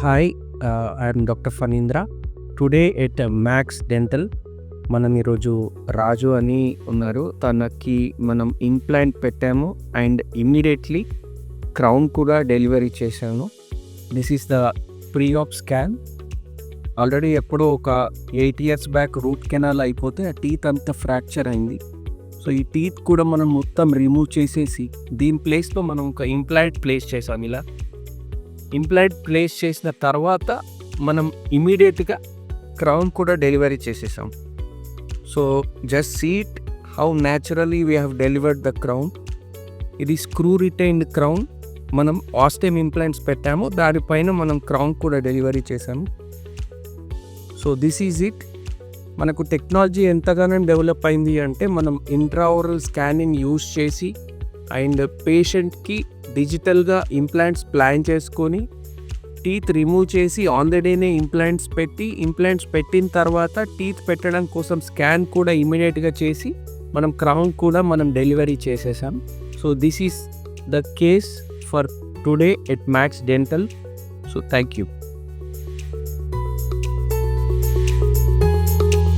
Hi, I'm doctor Phanindra. Today at Max Dental మనం ఈరోజు రాజు అని ఉన్నారు. తనకి మనం ఇంప్లాంట్ పెట్టాము అండ్ ఇమ్మీడియట్లీ క్రౌన్ కూడా డెలివరీ చేశాను. This is the pre op scan. Already ఎప్పుడో ఒక 8 years బ్యాక్ రూట్ కెనాల్ అయిపోతే ఆ టీత్ అంతా ఫ్రాక్చర్ అయింది. సో ఈ టీత్ కూడా మనం మొత్తం రిమూవ్ చేసేసి దీని ప్లేస్లో మనం ఒక ఇంప్లాంట్ ప్లేస్ చేసాం. ఇలా ఇంప్లాంట్ ప్లేస్ చేసిన తర్వాత మనం ఇమీడియట్గా క్రౌన్ కూడా డెలివరీ చేసేసాం. So just see it how naturally we have delivered the crown. ఇది స్క్రూ రిటైన్డ్ క్రౌన్. మనం ఆస్టెమ్ ఇంప్లాంట్స్ పెట్టాము, దానిపైన మనం క్రౌన్ కూడా డెలివరీ చేసాము. So this is it. మనకు టెక్నాలజీ ఎంతగానో డెవలప్ అయింది అంటే మనం ఇంట్రాఓరల్ స్కానింగ్ యూస్ చేసి అండ్ పేషెంట్కి డిజిటల్గా ఇంప్లాంట్స్ ప్లాన్ చేసుకొని టీత్ రిమూవ్ చేసి ఆన్ ద డేనే ఇంప్లాంట్స్ పెట్టిన తర్వాత టీత్ పెట్టడం కోసం స్కాన్ కూడా ఇమీడియట్గా చేసి మనం క్రౌన్ కూడా మనం డెలివరీ చేసేసాం. So this is the case for today at Max dental. So thank you.